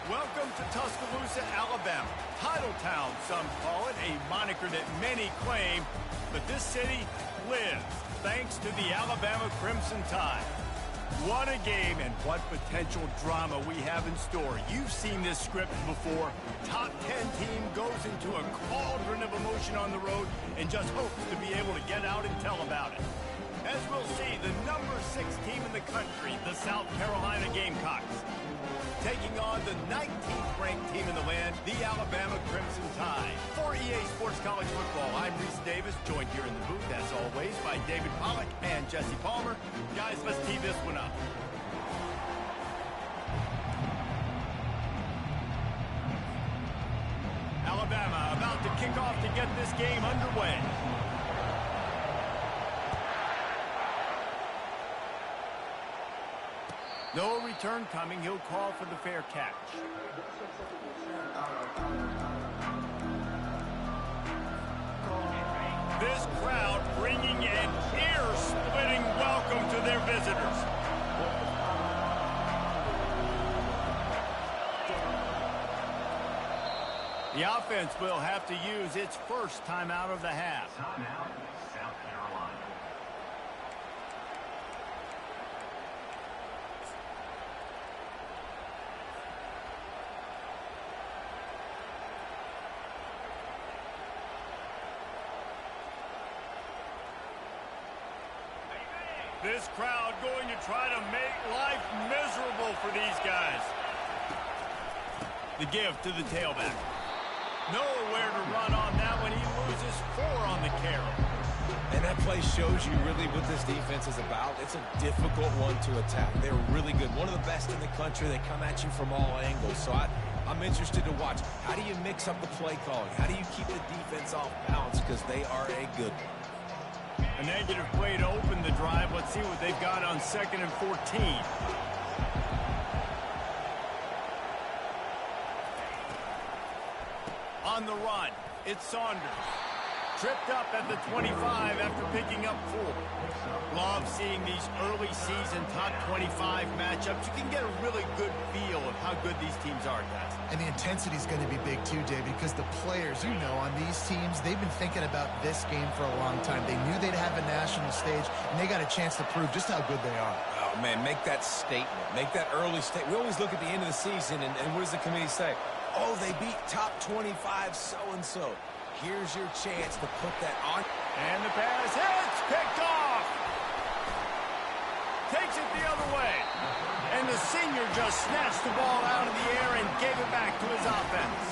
Welcome to Tuscaloosa, Alabama. Titletown, some call it, a moniker that many claim, but this city lives thanks to the Alabama Crimson Tide. What a game and what potential drama we have in store. You've seen this script before. Top 10 team goes into a cauldron of emotion on the road and just hopes to be able to get out and tell about it. As we'll see, the number 6 team in the country, the South Carolina Gamecocks, taking on the 19th ranked team in the land, the Alabama Crimson Tide. For EA Sports College Football, I'm Reese Davis, joined here in the booth, as always, by David Pollack and Jesse Palmer. Guys, let's tee this one up. Alabama about to kick off to get this game underway. No return coming. He'll call for the fair catch. This crowd bringing an ear-splitting welcome to their visitors. The offense will have to use its first timeout of the half. Timeout, South Carolina. This crowd going to try to make life miserable for these guys. The give to the tailback. Nowhere to run on that one. He loses 4 on the carry. And that play shows you really what this defense is about. It's a difficult one to attack. They're really good. One of the best in the country. They come at you from all angles. So I'm interested to watch. How do you mix up the play calling? How do you keep the defense off balance? Because they are a good one. A negative play to open the drive. Let's see what they've got on 2nd and 14. On the run, it's Saunders. Tripped up at the 25 after picking up 4. Love seeing these early season top 25 matchups. You can get a really good feel of how good these teams are, guys. And the intensity is going to be big too, David, because the players, on these teams, they've been thinking about this game for a long time. They knew they'd have a national stage, and they got a chance to prove just how good they are. Oh, man, make that statement. Make that early statement. We always look at the end of the season, and what does the committee say? Oh, they beat top 25 so-and-so. Here's your chance to put that on. And the pass hits, picked off. Takes it the other way. And the senior just snatched the ball out of the air and gave it back to his offense.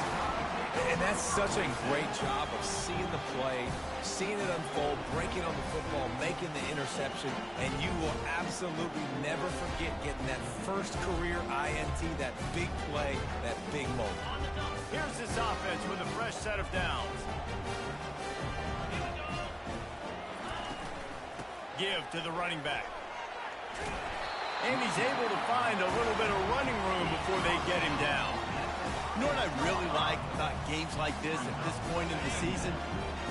And that's such a great job of seeing the play, seeing it unfold, breaking on the football, making the interception, and you will absolutely never forget getting that first career INT, that big play, that big moment. Here's this offense with a fresh set of downs. Give to the running back. And he's able to find a little bit of running room before they get him down. You know what I really like about games like this at this point in the season?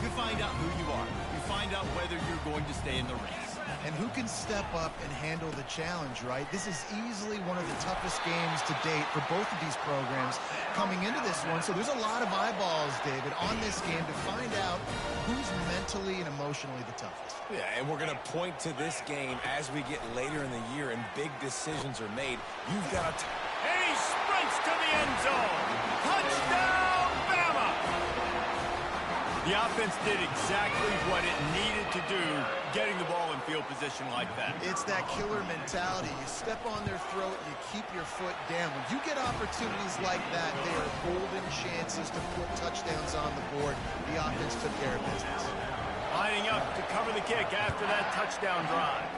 You find out who you are. You find out whether you're going to stay in the race. And who can step up and handle the challenge, right? This is easily one of the toughest games to date for both of these programs coming into this one. So there's a lot of eyeballs, David, on this game to find out who's mentally and emotionally the toughest. Yeah, and we're going to point to this game as we get later in the year and big decisions are made. You've got to... And he sprints to the end zone. Touchdown, Bama! The offense did exactly what it needed to do, getting the ball in field position like that. It's that killer mentality. You step on their throat, you keep your foot down. When you get opportunities like that, they are golden chances to put touchdowns on the board. The offense took care of business. Lining up to cover the kick after that touchdown drive.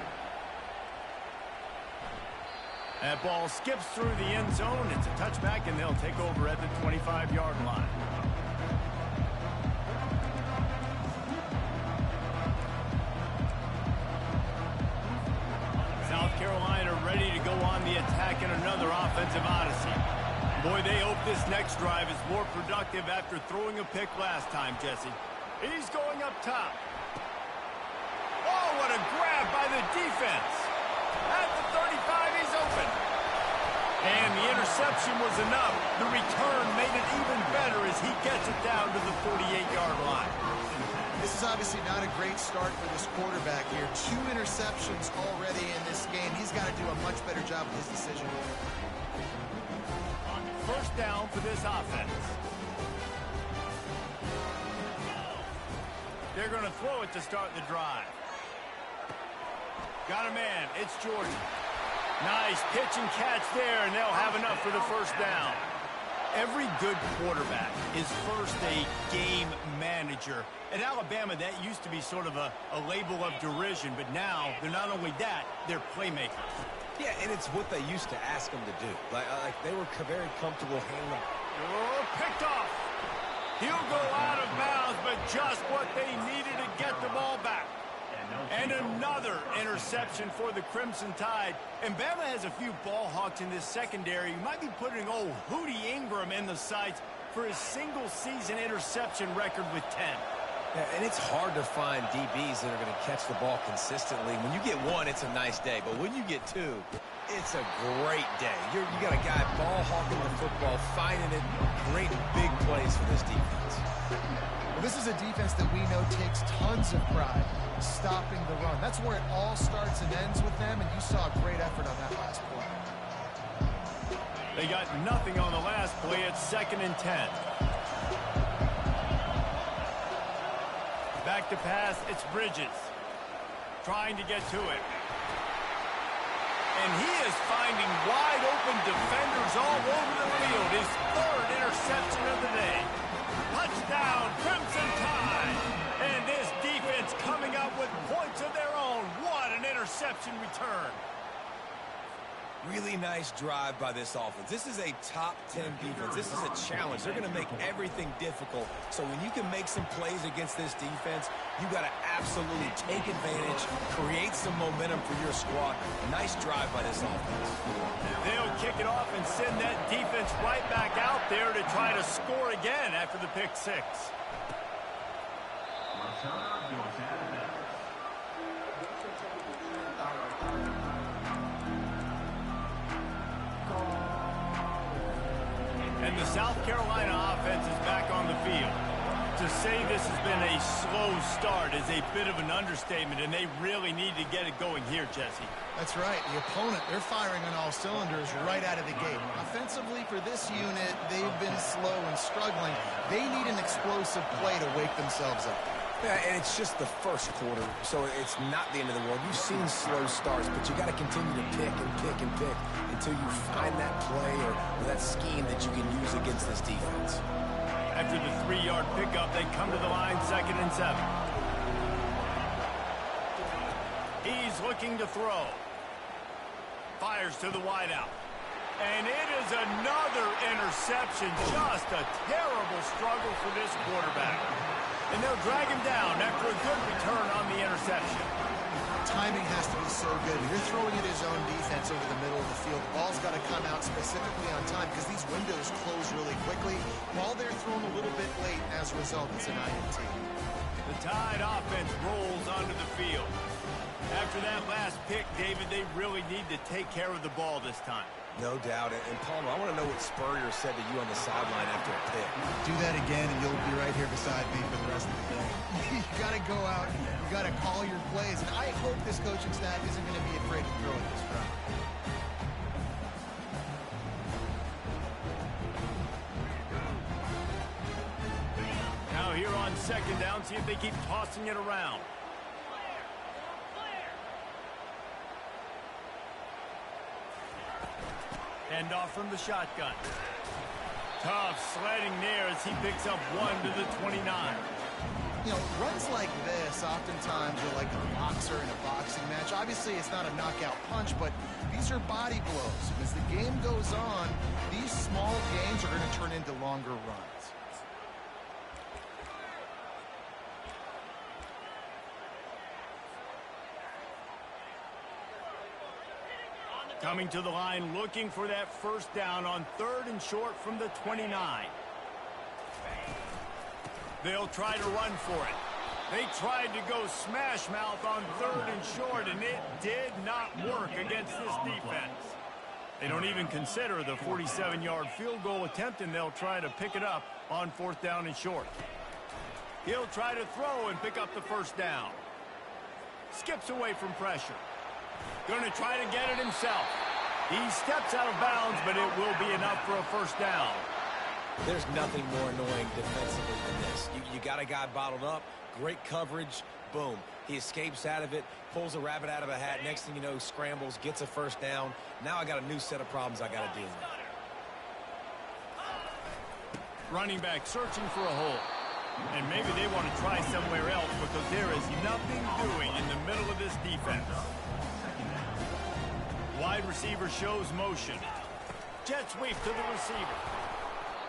That ball skips through the end zone. It's a touchback, and they'll take over at the 25-yard line. South Carolina ready to go on the attack in another offensive odyssey. Boy, they hope this next drive is more productive after throwing a pick last time, Jesse. He's going up top. Oh, what a grab by the defense. At the 35, he's open. And the interception was enough. The return made it even better as he gets it down to the 48-yard line. This is obviously not a great start for this quarterback here. 2 interceptions already in this game. He's got to do a much better job with his decision. First down for this offense. They're going to throw it to start the drive. Got a man. It's Jordan. Nice pitch and catch there, and they'll have enough for the first down. Every good quarterback is first a game manager. At Alabama, that used to be sort of a label of derision, but now they're not only that, they're playmakers. Yeah, and it's what they used to ask them to do. Like they were very comfortable handling. Oh, picked off. He'll go out of bounds, but just what they needed to get the ball back. And another interception for the Crimson Tide. And Bama has a few ball hawks in this secondary. You might be putting old Hootie Ingram in the sights for his single-season interception record with 10. Yeah, and it's hard to find DBs that are going to catch the ball consistently. When you get 1, it's a nice day. But when you get 2, it's a great day. You got a guy ball hawking the football, finding it, great big plays for this defense. Well, this is a defense that we know takes tons of pride stopping the run. That's where it all starts and ends with them, and you saw a great effort on that last play. They got nothing on the last play. It's 2nd and 10. Back to pass, it's Bridges. Trying to get to it. And he is finding wide open defenders all over the field. His 3rd interception of the day. Touchdown, Crimson Tide. And this defense coming up with points of their own. What an interception return. Really nice drive by this offense. This is a top 10 defense. This is a challenge. They're going to make everything difficult. So when you can make some plays against this defense, you got to absolutely take advantage, create some momentum for your squad. Nice drive by this offense. They'll kick it off and send that defense right back out there to try to score again after the pick 6. And the South Carolina offense is back on the field. To say this has been a slow start is a bit of an understatement, and they really need to get it going here, Jesse. That's right. The opponent, they're firing on all cylinders right out of the gate. Offensively, for this unit, they've been slow and struggling. They need an explosive play to wake themselves up. Yeah, and it's just the first quarter, so it's not the end of the world. You've seen slow starts, but you got to continue to pick and pick and pick until you find that play or that scheme that you can use against this defense. After the 3-yard pickup, they come to the line 2nd and 7. He's looking to throw. Fires to the wideout. And it is another interception. Just a terrible struggle for this quarterback. And they'll drag him down after a good return on the interception. Timing has to be so good. When you're throwing at his own defense over the middle of the field, the ball's got to come out specifically on time because these windows close really quickly. While they're thrown a little bit late, as a result, it's an INT. The Tide offense rolls onto the field. After that last pick, David, they really need to take care of the ball this time. No doubt. And Palmer, I want to know what Spurrier said to you on the sideline after a pick. Do that again, and you'll be right here beside me for the rest of the day. You got to go out. You got to call your plays. And I hope this coaching staff isn't going to be afraid to throw at this front. Now here on 2nd down, see if they keep tossing it around. Hand off from the shotgun. Tough sledding there as he picks up 1 to the 29. You know, runs like this oftentimes are like a boxer in a boxing match. Obviously, it's not a knockout punch, but these are body blows. And as the game goes on, these small gains are going to turn into longer runs. Coming to the line, looking for that first down on 3rd and short from the 29. They'll try to run for it. They tried to go smash mouth on 3rd and short, and it did not work against this defense. They don't even consider the 47-yard field goal attempt, and they'll try to pick it up on 4th down and short. He'll try to throw and pick up the first down. Skips away from pressure. Going to try to get it himself. He steps out of bounds, but it will be enough for a first down. There's nothing more annoying defensively than this. You got a guy bottled up, great coverage, boom. He escapes out of it, pulls a rabbit out of a hat. Next thing you know, scrambles, gets a first down. Now I got a new set of problems I got to deal with. Running back searching for a hole. And maybe they want to try somewhere else because there is nothing doing in the middle of this defense. Wide receiver shows motion. Jet sweep to the receiver.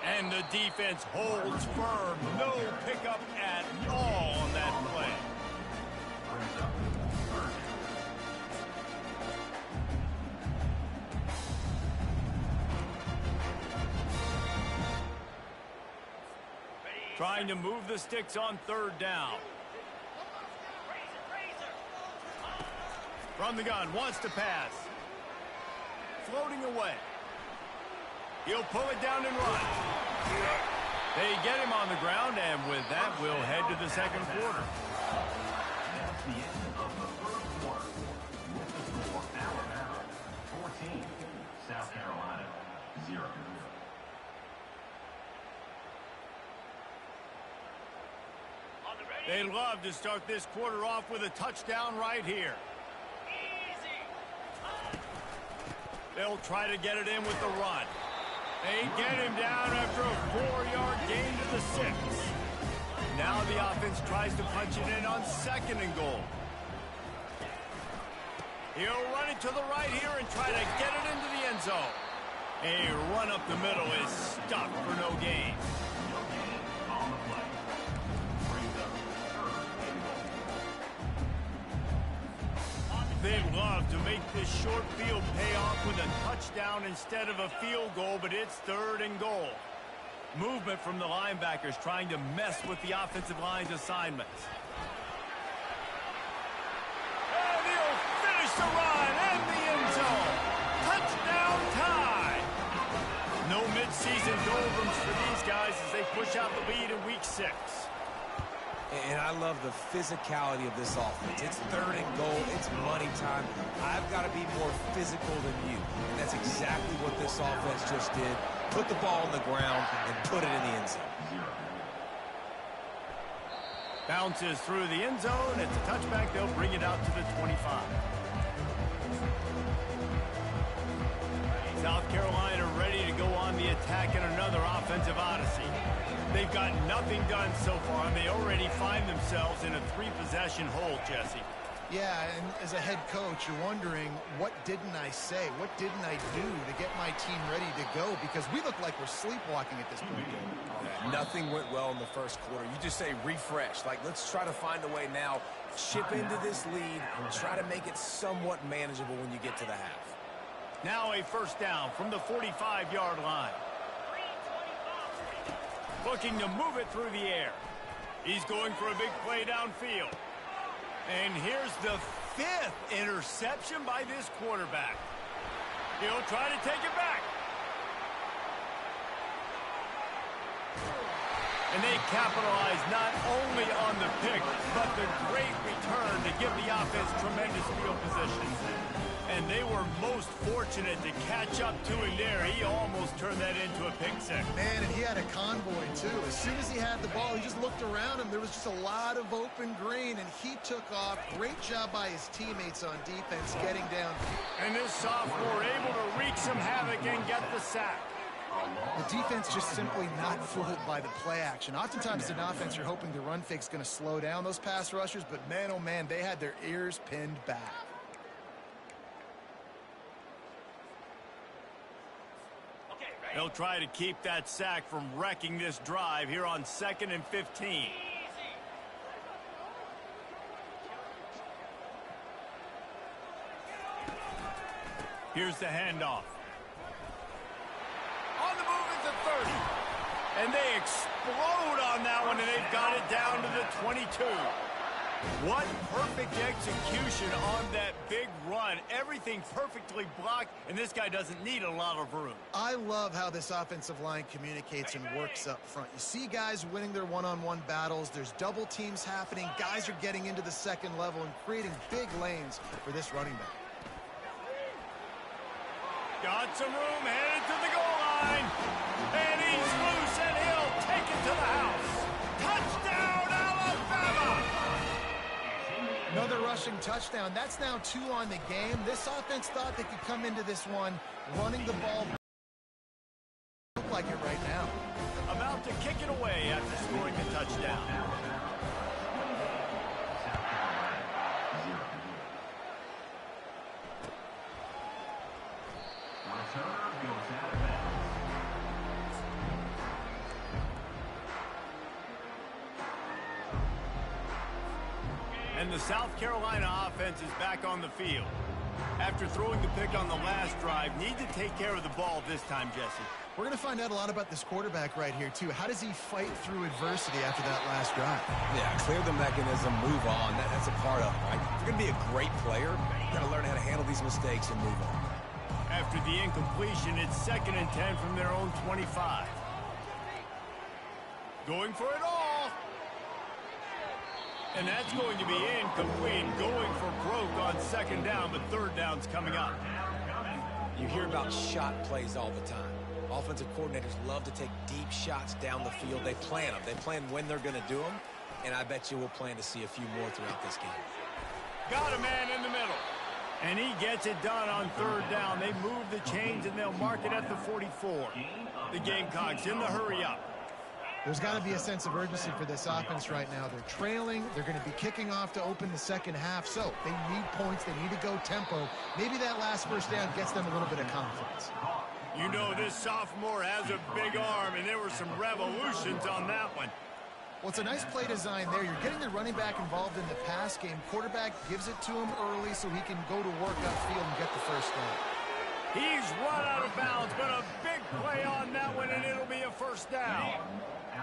And the defense holds firm. No pickup at all on that play. Trying to move the sticks on 3rd down. From the gun, wants to pass. Floating away. He'll pull it down and run. They get him on the ground, and with that, we'll head to the second quarter. That's the end of the first quarter. With the score, Alabama 14, South Carolina 0. They'd love to start this quarter off with a touchdown right here. They'll try to get it in with the run. They get him down after a 4-yard gain to the 6. Now the offense tries to punch it in on 2nd and goal. He'll run it to the right here and try to get it into the end zone. A run up the middle is stuck for no gain. On the play. Brings up 3rd and goal. They'd love to make this short field pay off with a touchdown instead of a field goal, but it's 3rd and goal. Movement from the linebackers trying to mess with the offensive line's assignments. And he'll finish the run in the end zone. Touchdown tie. No midseason doldrums for these guys as they push out the lead in week 6. And I love the physicality of this offense. It's 3rd and goal. It's money time. I've got to be more physical than you. And that's exactly what this offense just did. Put the ball on the ground and put it in the end zone. Bounces through the end zone. It's a touchback. They'll bring it out to the 25. South Carolina ready to go on the attack in another offensive odyssey. They've got nothing done so far, and they already find themselves in a 3-possession hole, Jesse. Yeah, and as a head coach, you're wondering, what didn't I say? What didn't I do to get my team ready to go? Because we look like we're sleepwalking at this point. Nothing went well in the first quarter. You just say refresh. Like, let's try to find a way now. Chip into this lead and try to make it somewhat manageable when you get to the half. Now a first down from the 45-yard line. Looking to move it through the air. He's going for a big play downfield. And here's the 5th interception by this quarterback. He'll try to take it back. And they capitalize not only on the pick, but the great return to give the offense tremendous field position. And they were most fortunate to catch up to him there. He almost turned that into a pick six. Man, and he had a convoy, too. As soon as he had the ball, he just looked around him. There was just a lot of open green, and he took off. Great job by his teammates on defense getting down. And this sophomore able to wreak some havoc and get the sack. The defense just simply not fooled by the play action. Oftentimes, as an offense, you're hoping the run fake's going to slow down those pass rushers, but man, oh man, they had their ears pinned back. They'll try to keep that sack from wrecking this drive here on 2nd and 15. Here's the handoff. On the move at the 30. And they explode on that one, and they've got it down to the 22. What perfect execution on that big run. Everything perfectly blocked, and this guy doesn't need a lot of room. I love how this offensive line communicates and works up front. You see guys winning their one-on-one battles. There's double teams happening. Guys are getting into the second level and creating big lanes for this running back. Got some room, headed to the goal line. And he's loose, and he'll take it to the house. Touchdown, Alabama! Another rushing touchdown. That's now 2 on the game. This offense thought they could come into this one running the ball. Look like it right now. About to kick it away after scoring the touchdown. Returner goes out of bounds. And the South Carolina offense is back on the field. After throwing the pick on the last drive, need to take care of the ball this time, Jesse. We're going to find out a lot about this quarterback right here, too. How does he fight through adversity after that last drive? Yeah, clear the mechanism, move on. That's a part of it, right? If you're going to be a great player, you got to learn how to handle these mistakes and move on. After the incompletion, it's 2nd and 10 from their own 25. Going for it all. And that's going to be incomplete. Going for broke on 2nd down, but 3rd down's coming up. You hear about shot plays all the time. Offensive coordinators love to take deep shots down the field. They plan them. They plan when they're going to do them. And I bet you we'll plan to see a few more throughout this game. Got a man in the middle. And he gets it done on 3rd down. They move the chains, and they'll mark it at the 44. The Gamecocks in the hurry up. There's got to be a sense of urgency for this offense right now. They're trailing. They're going to be kicking off to open the second half. So they need points. They need to go tempo. Maybe that last first down gets them a little bit of confidence. You know this sophomore has a big arm, and there were some revolutions on that one. Well, it's a nice play design there. You're getting the running back involved in the pass game. Quarterback gives it to him early so he can go to work upfield and get the first down. He's run out of bounds, but a big play on that one, and it'll be a first down.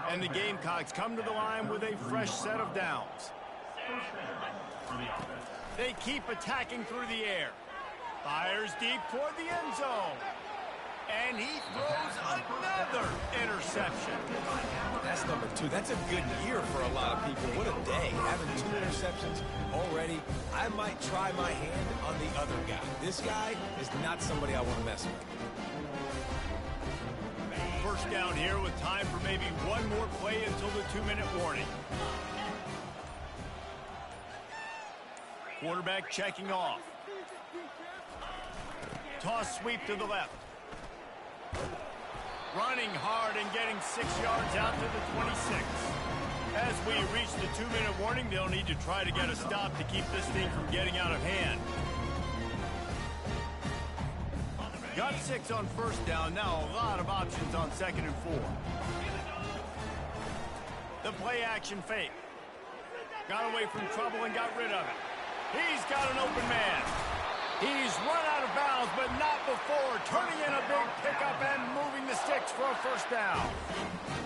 And the Gamecocks come to the line with a fresh set of downs. They keep attacking through the air. Fires deep toward the end zone. And he throws another interception. That's number 2. That's a good year for a lot of people. What a day. Having 2 interceptions already. I might try my hand on the other guy. This guy is not somebody I want to mess with. First down here with time for maybe one more play until the 2-minute warning. Quarterback checking off. Toss sweep to the left. Running hard and getting 6 yards out to the 26. As we reach the 2-minute warning, they'll need to try to get a stop to keep this thing from getting out of hand. Got 6 on first down. Now a lot of options on 2nd and 4. The play action fake. Got away from trouble and got rid of it. He's got an open man. He's run out of bounds, but not before turning in a big pickup and moving the sticks for a first down.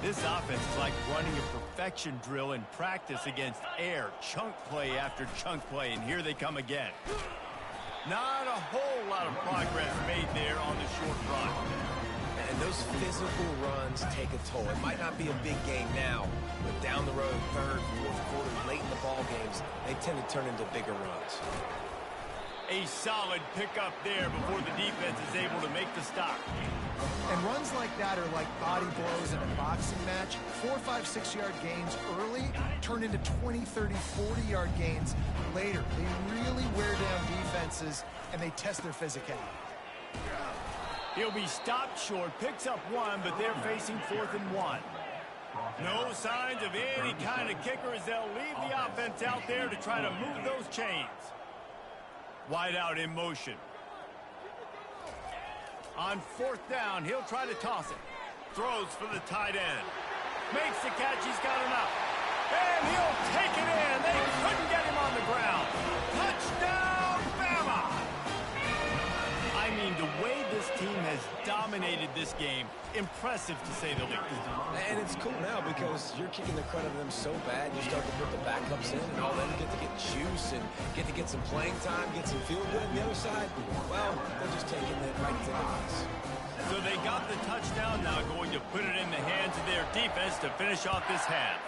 This offense is like running a perfection drill in practice against air. Chunk play after chunk play, and here they come again. Not a whole lot of progress made there on the short run. And those physical runs take a toll. It might not be a big game now, but down the road, 3rd, 4th quarter, late in the ball games, they tend to turn into bigger runs. A solid pickup there before the defense is able to make the stop. And runs like that are like body blows in a boxing match. 4, 5, 6-yard gains early turn into 20, 30, 40-yard gains later. They really wear down defenses, and they test their physicality. He'll be stopped short, picks up 1, but they're facing 4th and 1. No signs of any kind of kicker as they'll leave the offense out there to try to move those chains. Wide out in motion. On 4th down, he'll try to toss it. Throws for the tight end. Makes the catch, he's got enough. And he'll take it in. They couldn't get him on the ground. Touchdown, Bama! I mean, the way this team has dominated this game, impressive to say the least. And it's cool now because you're kicking the credit of them so bad, you start to put the backups in, and all them get to get juice and get some playing time, get some feel good on the other side, well, they're just taking it right to the house. So they got the touchdown, now going to put it in the hands of their defense to finish off this half.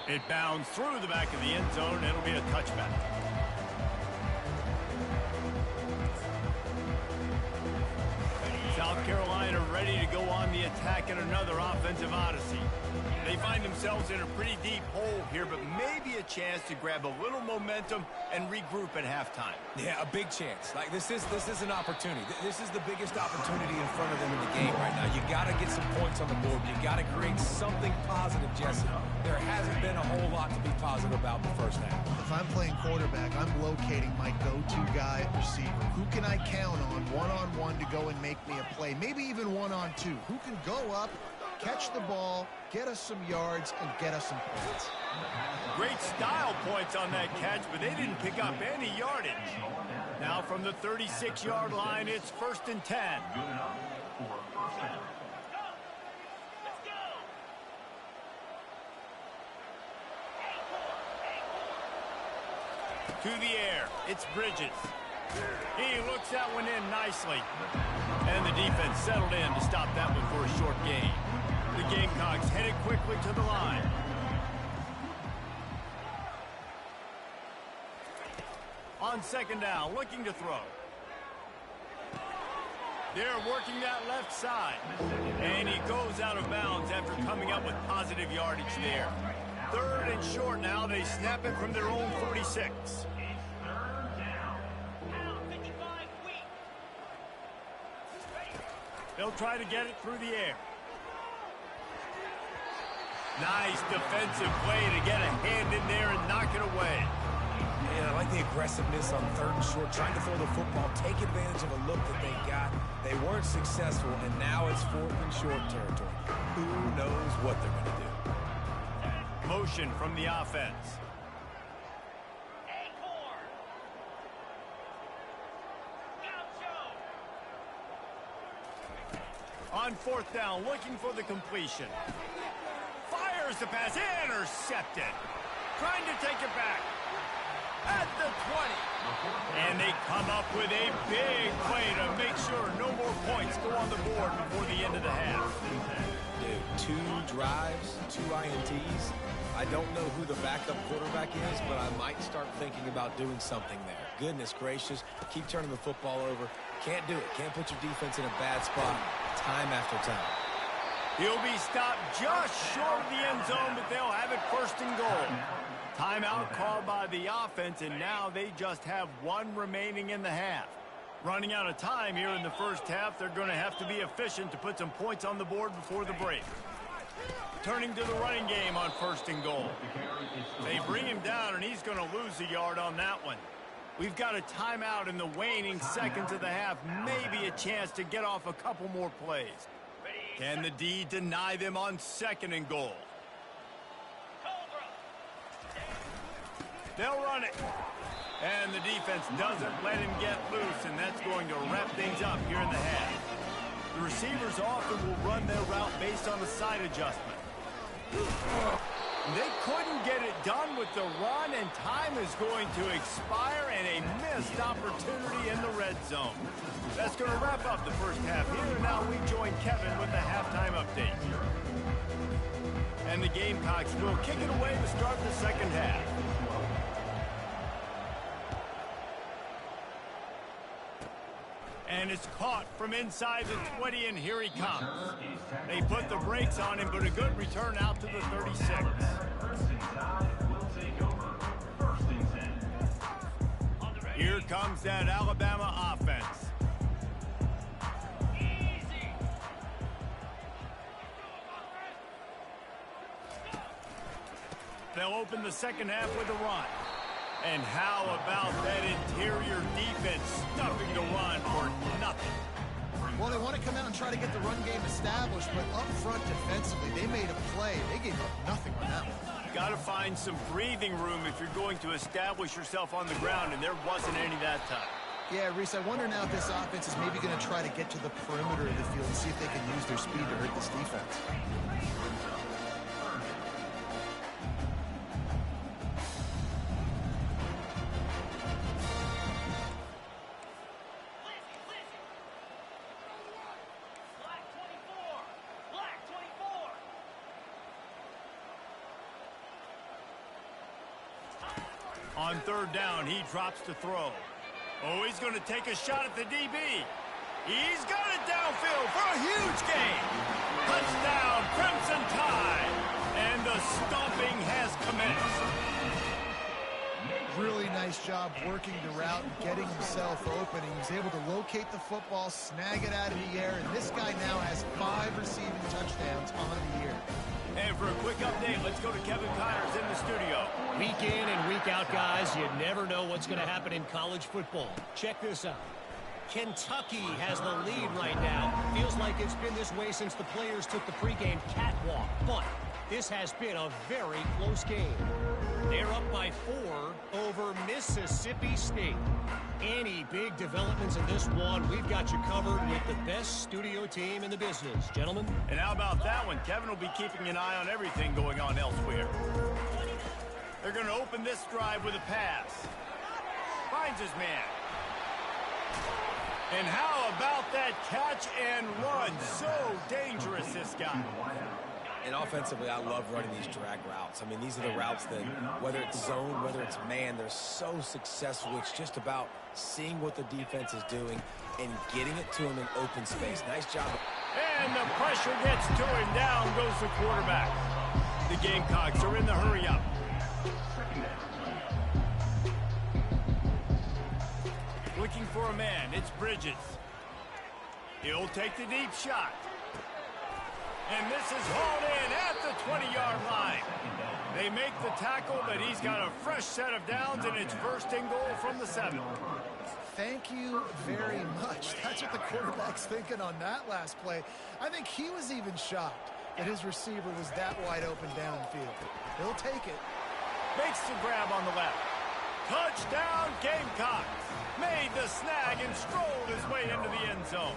It bounds through the back of the end zone, and it'll be a touchback. South Carolina ready to go on the attack in another offensive odyssey. They find themselves in a pretty deep hole here, but maybe a chance to grab a little momentum and regroup at halftime. Yeah, a big chance. Like, this is an opportunity. This is the biggest opportunity in front of them in the game right now. You got to get some points on the board. You got to create something positive, Jesse. There hasn't been a whole lot to be positive about the first half. If I'm playing quarterback, I'm locating my go-to guy at receiver. Who can I count on one-on-one to go and make me a play? Maybe even one-on-two. Who can go up, catch the ball, get us some yards, and get us some points? Great style points on that catch, but they didn't pick up any yardage. Now from the 36-yard line, it's 1st and 10. Good enough for a first down. To the air, it's Bridges. He looks that one in nicely. And the defense settled in to stop that one for a short gain. The Gamecocks headed quickly to the line. On 2nd down, looking to throw. They're working that left side. And he goes out of bounds after coming up with positive yardage there. 3rd and short now. They snap it from their own 46. They'll try to get it through the air. Nice defensive play to get a hand in there and knock it away. Man, I like the aggressiveness on 3rd and short, trying to throw the football, take advantage of a look that they got. They weren't successful, and now it's 4th and short territory. Who knows what they're going to do? Motion from the offense. On 4th down, looking for the completion. Fires the pass, intercepted. Trying to take it back. At the 20. And they come up with a big play to make sure no more points go on the board before the end of the half. Dude, 2 drives, 2 INTs. I don't know who the backup quarterback is, but I might start thinking about doing something there. Goodness gracious, keep turning the football over. Can't do it. Can't put your defense in a bad spot time after time. He'll be stopped just short of the end zone, but they'll have it 1st and goal. Timeout called by the offense, and now they just have 1 remaining in the half. Running out of time here in the first half, they're going to have to be efficient to put some points on the board before the break. Turning to the running game on 1st and goal. They bring him down, and he's going to lose a yard on that one. We've got a timeout in the waning seconds of the half, maybe a chance to get off a couple more plays. Can the D deny them on 2nd and goal? They'll run it. And the defense doesn't let him get loose, and that's going to wrap things up here in the half. The receivers often will run their route based on a side adjustment. They couldn't get it done with the run, and time is going to expire, and a missed opportunity in the red zone. That's going to wrap up the first half here, and now we join Kevin with the halftime update. And the Gamecocks will kick it away to start the second half. And it's caught from inside the 20, and here he comes. They put the brakes on him, but a good return out to the 36. Here comes that Alabama offense. They'll open the second half with a run. And how about that interior defense stuffing the run for nothing? Well, they want to come out and try to get the run game established, but up front defensively, they made a play. They gave up nothing on that one. Got to find some breathing room if you're going to establish yourself on the ground, and there wasn't any that time. Yeah, Reese, I wonder now if this offense is maybe going to try to get to the perimeter of the field and see if they can use their speed to hurt this defense. On third down, he drops to throw. Oh, he's going to take a shot at the DB. He's got it downfield for a huge gain. Touchdown, Crimson Tide. And the stomping has commenced. Really nice job working the route and getting himself open. He was able to locate the football, snag it out of the air, and this guy now has 5 receiving touchdowns on the year. And for a quick update, let's go to Kevin Connors in the studio. Week in and week out, guys, you never know what's going to happen in college football. Check this out. Kentucky has the lead right now. Feels like it's been this way since the players took the pregame catwalk. But this has been a very close game. They're up by 4 over Mississippi State. Any big developments in this one, we've got you covered with the best studio team in the business. Gentlemen. And how about that one? Kevin will be keeping an eye on everything going on elsewhere. They're going to open this drive with a pass. Finds his man. And how about that catch and run? So dangerous, this guy. And offensively, I love running these drag routes. I mean, these are the routes that, whether it's zone, whether it's man, they're so successful. It's just about seeing what the defense is doing and getting it to him in open space. Nice job. And the pressure gets to him. Down goes the quarterback. The Gamecocks are in the hurry-up. Looking for a man. It's Bridges. He'll take the deep shot. And this is hauled in at the 20-yard line. They make the tackle, but he's got a fresh set of downs, and it's first and goal from the 7. Thank you very much. That's what the quarterback's thinking on that last play. I think he was even shocked that his receiver was that wide open downfield. He'll take it. Makes the grab on the left. Touchdown, Gamecocks. Made the snag and strolled his way into the end zone.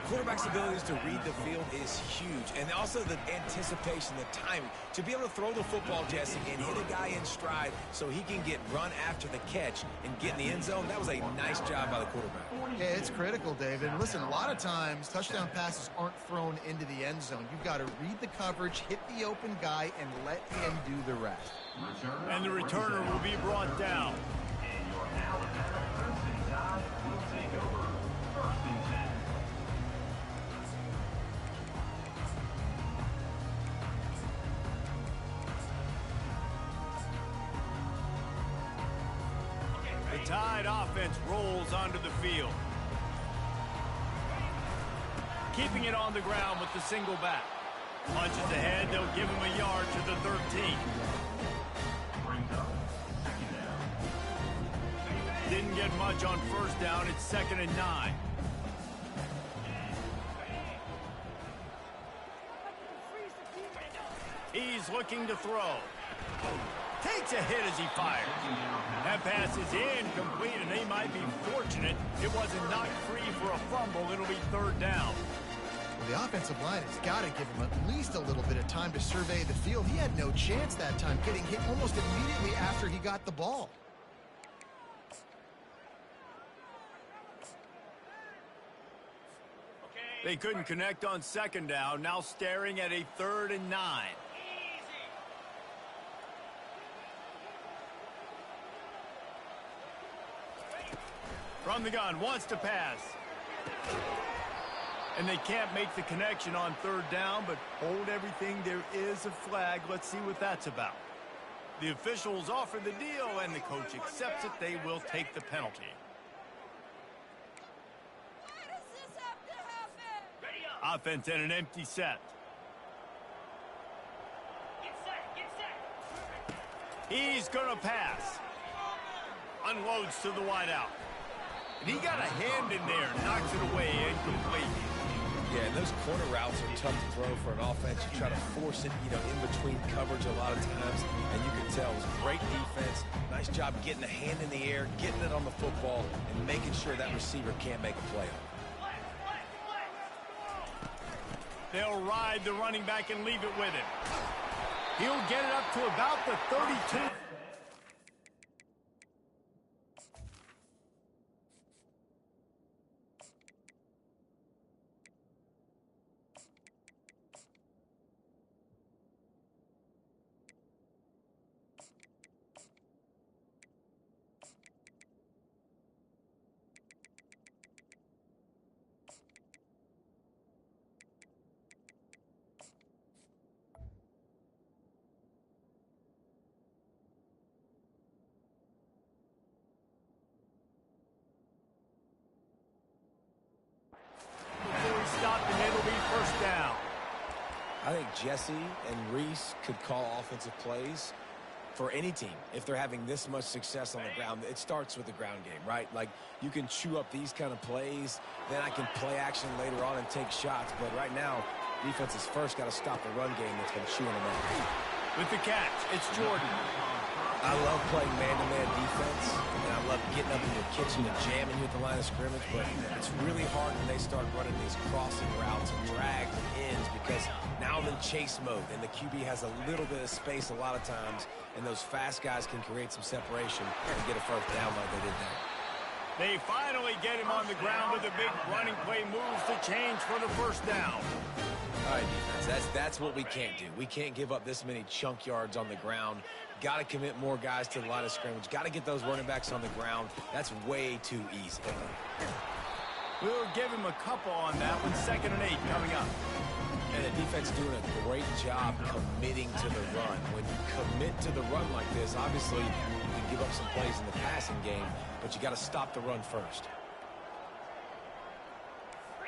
Quarterback's abilities to read the field is huge. And also the anticipation, the timing. To be able to throw the football, Jesse, and hit a guy in stride so he can get run after the catch and get in the end zone, that was a nice job by the quarterback. Yeah, it's critical, David. Listen, a lot of times touchdown passes aren't thrown into the end zone. You've got to read the coverage, hit the open guy, and let him do the rest. And the returner will be brought down. And your Alabama Crimson Tide will take over first and 10. The Tide offense rolls onto the field. Keeping it on the ground with the single back. Punches ahead, they'll give him a yard to the 13. Brings up second down. Didn't get much on first down, it's 2nd and 9. He's looking to throw. Takes a hit as he fires. That pass is incomplete, and they might be fortunate it wasn't knocked free for a fumble. It'll be 3rd down. Well, the offensive line has got to give him at least a little bit of time to survey the field. He had no chance that time, getting hit almost immediately after he got the ball. They couldn't connect on 2nd down, now staring at a 3rd and 9. From the gun, wants to pass. And they can't make the connection on 3rd down, but hold everything. There is a flag. Let's see what that's about. The officials offer the deal, and the coach accepts it. They will take the penalty. Why does this have to happen? Offense and an empty set. He's going to pass. Unloads to the wideout. And he got a hand in there, knocks it away, incomplete. Yeah, and those corner routes are tough to throw for an offense. You try to force it, in between coverage a lot of times, and you can tell it was great defense. Nice job getting the hand in the air, getting it on the football, and making sure that receiver can't make a play on it. They'll ride the running back and leave it with him. He'll get it up to about the 32. I think Jesse and Reese could call offensive plays for any team. If they're having this much success on the ground, it starts with the ground game, right? Like, you can chew up these kind of plays, then I can play action later on and take shots. But right now, defense has first got to stop the run game that's been chewing them up. With the catch, it's Jordan. I love playing man-to-man defense, and I love getting up in your kitchen and jamming you at the line of scrimmage, but it's really hard when they start running these crossing routes and drags and ends, because now I'm in chase mode, and the QB has a little bit of space a lot of times, and those fast guys can create some separation and get a first down like they did there. They finally get him on the ground with a big running play moves to change for the first down. All right, defense, that's what we can't do. We can't give up this many chunk yards on the ground. Got to commit more guys to the line of scrimmage. Got to get those running backs on the ground. That's way too easy. We'll give him a couple on that one. 2nd and 8 coming up. And the defense doing a great job committing to the run. When you commit to the run like this, obviously you can give up some plays in the passing game, but you got to stop the run first.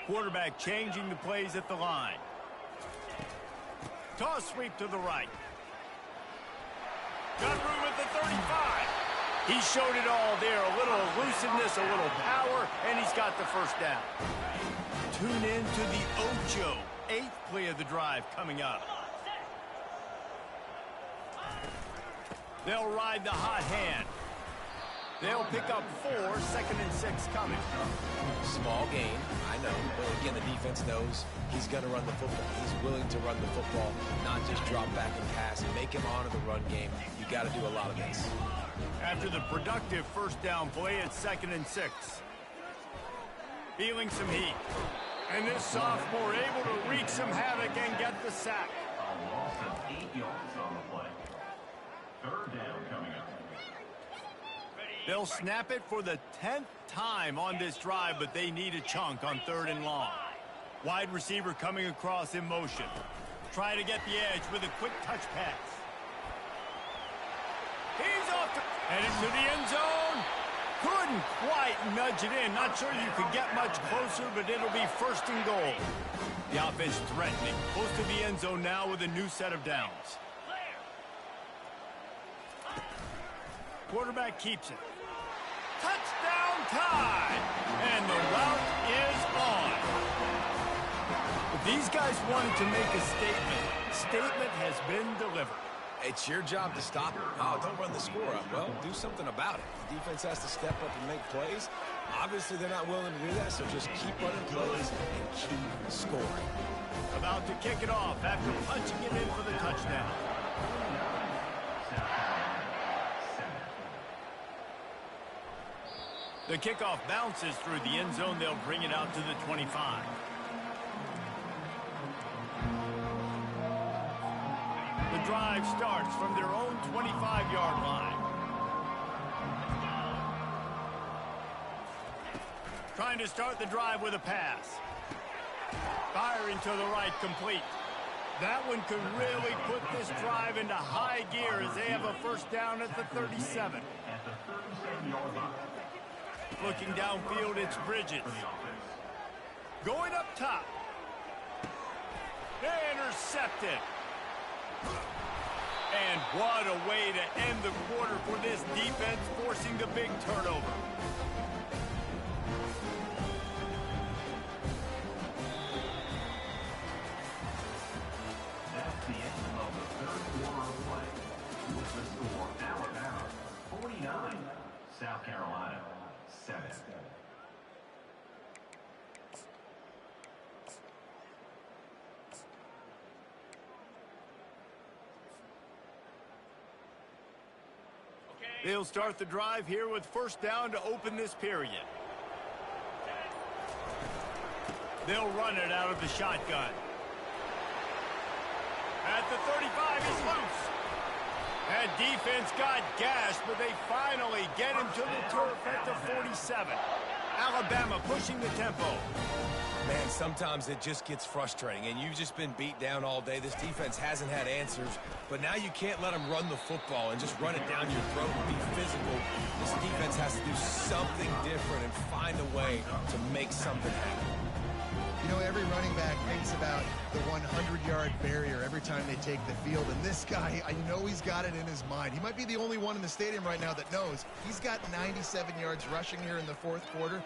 Quarterback changing the plays at the line. Toss sweep to the right. Got room at the 35. He showed it all there. A little elusiveness, a little power, and he's got the first down. Tune in to the Ocho. 8th play of the drive coming up. They'll ride the hot hand. They'll pick up 4, 2nd and 6 coming. Small gain, I know, but again, the defense knows he's going to run the football. He's willing to run the football, not just drop back and pass and make him honor the run game. You got to do a lot of this. After the productive first down play, it's 2nd and 6. Feeling some heat. And this sophomore able to wreak some havoc and get the sack. A loss of 8 yards on the play. 3rd down coming up. They'll snap it for the 10th time on this drive, but they need a chunk on 3rd and long. Wide receiver coming across in motion. Try to get the edge with a quick touch pass. He's off to headed to the end zone. Couldn't quite nudge it in. Not sure you could get much closer, but it'll be 1st and goal. The offense threatening. Close to the end zone now with a new set of downs. Quarterback keeps it. Touchdown time! And the route is on. If these guys wanted to make a statement has been delivered. It's your job to stop it. Oh, don't run the score up. Well, do something about it. The defense has to step up and make plays. Obviously, they're not willing to do that, so just keep running plays and keep scoring. About to kick it off after punching it in for the touchdown. The kickoff bounces through the end zone. They'll bring it out to the 25. The drive starts from their own 25-yard line. Trying to start the drive with a pass. Firing to the right, complete. That one could really put this drive into high gear as they have a first down at the 37. At the 37-yard line. Looking downfield, it's Bridges. Going up top. Intercepted. And what a way to end the quarter for this defense, forcing the big turnover. That's the end of the 3rd quarter of play. With the score, Alabama 49, South Carolina 7. They'll start the drive here with first down to open this period. They'll run it out of the shotgun. At the 35, he's loose. That defense got gashed, but they finally get him to the turf at the 47. Alabama pushing the tempo. Man, sometimes it just gets frustrating, and you've just been beat down all day. This defense hasn't had answers, but now you can't let them run the football and just run it down your throat and be physical. This defense has to do something different and find a way to make something happen. You You know, every running back thinks about the 100-yard barrier every time they take the field, and this guy, I know he's got it in his mind. He might be the only one in the stadium right now that knows he's got 97 yards rushing here in the fourth quarter.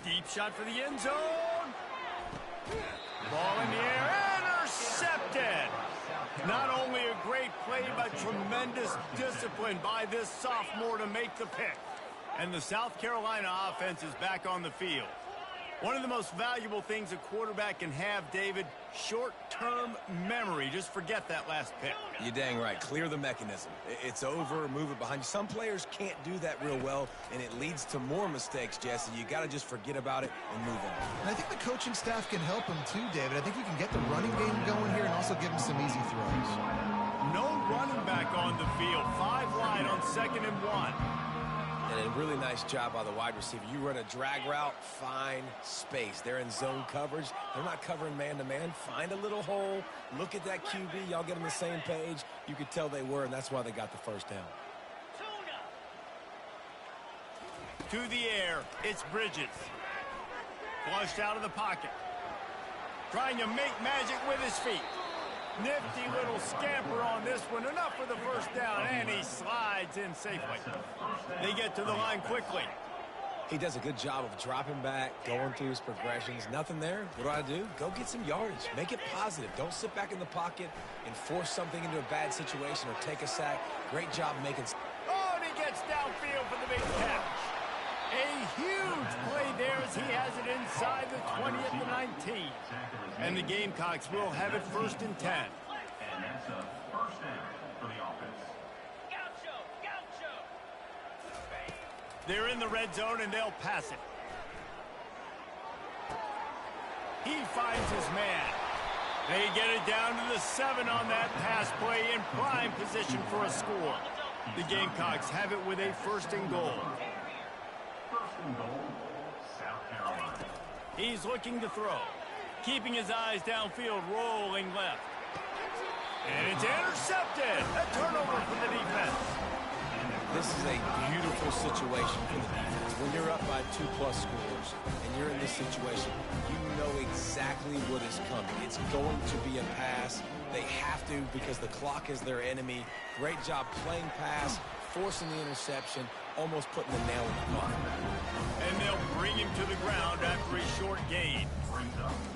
Deep shot for the end zone. Ball in the air, intercepted. Not only a great play, but tremendous discipline by this sophomore to make the pick. And the South Carolina offense is back on the field. One of the most valuable things a quarterback can have, David, short-term memory. Just forget that last pick. You're dang right. Clear the mechanism. It's over, move it behind you. Some players can't do that real well, and it leads to more mistakes, Jesse. You got to just forget about it and move on. And I think the coaching staff can help him too, David. I think you can get the running game going here and also give him some easy throws. No running back on the field. 5 wide on 2nd and 1. And a really nice job by the wide receiver. You run a drag route, find space. They're in zone coverage. They're not covering man-to-man. Find a little hole. Look at that QB. Y'all get on the same page. You could tell they were, and that's why they got the first down. To the air, it's Bridges. Flushed out of the pocket. Trying to make magic with his feet. Nifty little scamper on this one. Enough for the first down, and he slides in safely. They get to the line quickly. He does a good job of dropping back, going through his progressions. Nothing there. What do? Go get some yardage. Make it positive. Don't sit back in the pocket and force something into a bad situation or take a sack. Great job making... Oh, and he gets downfield for the big catch. A huge play there as he has it inside the 20 at the 19. And the Gamecocks will have it 1st and 10. And that's a first down for the offense. They're in the red zone, and they'll pass it. He finds his man. They get it down to the 7 on that pass play in prime position for a score. The Gamecocks have it with a 1st and goal. 1st and goal, South Carolina. He's looking to throw. Keeping his eyes downfield, rolling left. And it's intercepted. A turnover for the defense. This is a beautiful situation for the defense. When you're up by 2+ scores and you're in this situation, you know exactly what is coming. It's going to be a pass. They have to because the clock is their enemy. Great job playing pass, forcing the interception, almost putting the nail in the coffin. And they'll bring him to the ground after a short gain.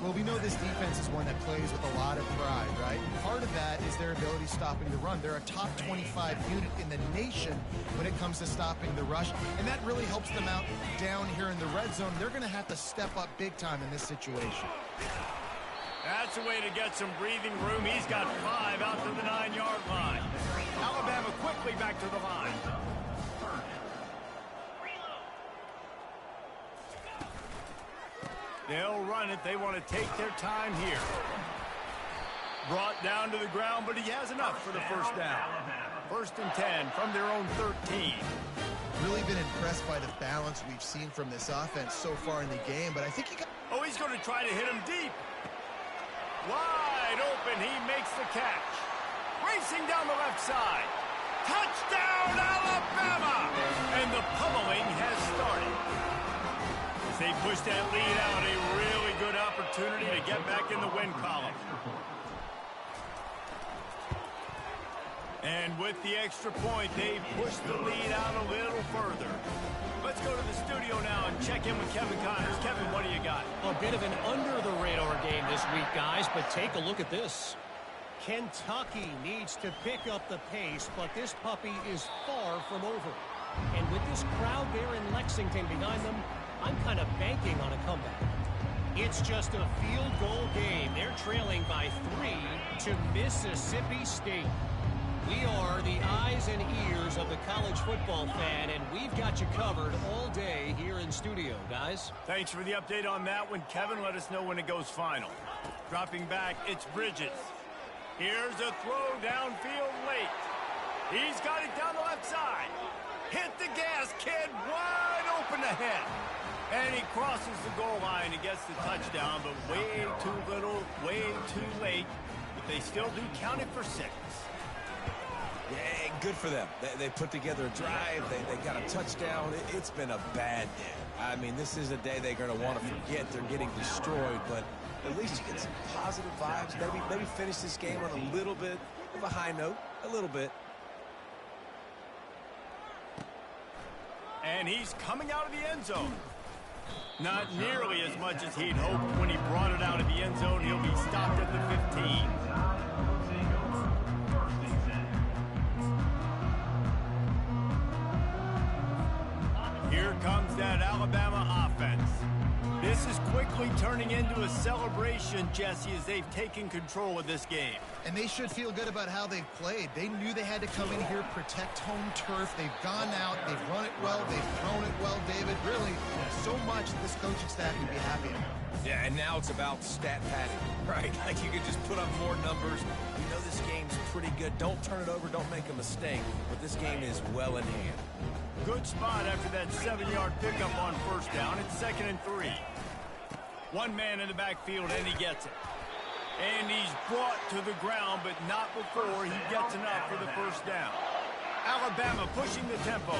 Well, we know this defense is one that plays with a lot of pride, right? Part of that is their ability stopping the run. They're a top 25 unit in the nation when it comes to stopping the rush, and that really helps them out down here in the red zone. They're going to have to step up big time in this situation. That's a way to get some breathing room. He's got 5 out to the 9-yard line. Alabama quickly back to the line. They'll run it. They want to take their time here. Brought down to the ground, but he has enough for the first down. 1st and 10 from their own 13. Really been impressed by the balance we've seen from this offense so far in the game, but I think he got... Oh, he's going to try to hit him deep. Wide open. He makes the catch. Racing down the left side. Touchdown, Alabama! And the pummeling has started. As they push that lead out, a really good opportunity to get back in the win column. And with the extra point, they push the lead out a little further. Let's go to the studio now and check in with Kevin Connors. Kevin, what do you got? A bit of an under-the-radar game this week, guys, but take a look at this. Kentucky needs to pick up the pace, but this puppy is far from over. And with this crowd there in Lexington behind them, I'm kind of banking on a comeback. It's just a field goal game. They're trailing by 3 to Mississippi State. We are the eyes and ears of the college football fan, and we've got you covered all day here in studio, guys. Thanks for the update on that one, Kevin. Let us know when it goes final. Dropping back, it's Bridges. Here's a throw downfield late. He's got it down the left side. Hit the gas, kid. Wide open ahead. And he crosses the goal line and gets the touchdown, but way too little, way too late. But they still do count it for 6. Yeah, good for them. They put together a drive. They got a touchdown. It's been a bad day. I mean, this is a day they're going to want to forget. They're getting destroyed, but at least you get some positive vibes. Maybe finish this game on a little bit of a high note, a little bit. And he's coming out of the end zone. Not nearly as much as he'd hoped when he brought it out of the end zone. He'll be stopped at the 15. Here comes that Alabama offense. This is quickly turning into a celebration, Jesse, as they've taken control of this game. And they should feel good about how they've played. They knew they had to come in here, protect home turf. They've gone out, they've run it well, they've thrown it well, David. Really, so much that this coaching staff can be happy about. Yeah, and now it's about stat padding, right? Like you can just put up more numbers. You know this game's pretty good. Don't turn it over, don't make a mistake. But this game is well in hand. Good spot after that 7-yard pickup on first down. It's 2nd and 3. One man in the backfield, and he gets it. And he's brought to the ground, but not before he gets enough for the first down. Alabama pushing the tempo.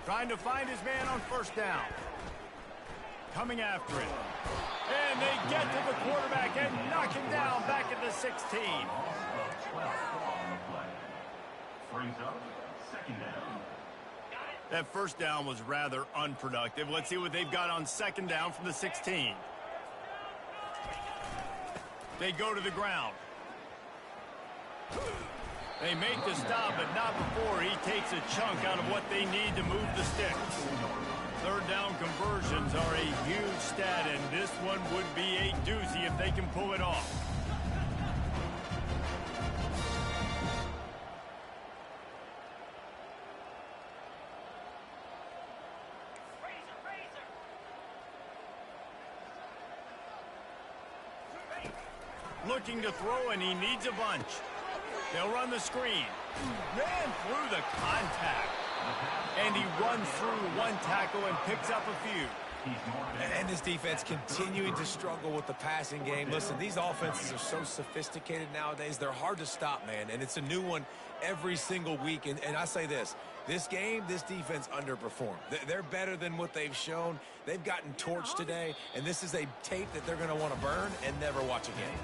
Trying to find his man on first down. Coming after it. And they get to the quarterback and knock him down back at the 16. Brings up 2nd down. That first down was rather unproductive. Let's see what they've got on 2nd down from the 16. They go to the ground. They make the stop, but not before he takes a chunk out of what they need to move the sticks. 3rd down conversions are a huge stat, and this one would be a doozy if they can pull it off. Looking to throw, and he needs a bunch. They'll run the screen. Ran through the contact. And he runs through one tackle and picks up a few. And this defense continuing to struggle with the passing game. Listen, these offenses are so sophisticated nowadays. They're hard to stop, man. And it's a new one every single week. And I say this game, this defense underperformed. They're better than what they've shown. They've gotten torched today. And this is a tape that they're going to want to burn and never watch again.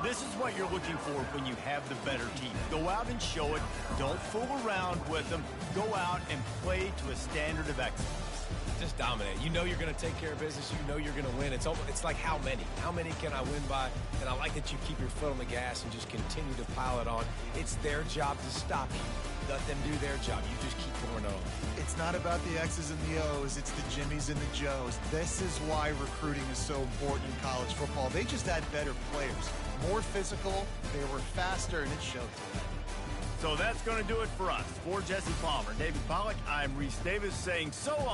This is what you're looking for when you have the better team. Go out and show it. Don't fool around with them. Go out and play to a standard of excellence. Just dominate. You know you're going to take care of business. You know you're going to win. It's like how many? How many can I win by? And I like that you keep your foot on the gas and just continue to pile it on. It's their job to stop you. Let them do their job. You just keep going on. It's not about the X's and the O's. It's the Jimmies and the Joes. This is why recruiting is so important in college football. They just had better players. More physical. They were faster, and it showed today. So that's going to do it for us. For Jesse Palmer, David Pollack, I'm Reese Davis saying so long.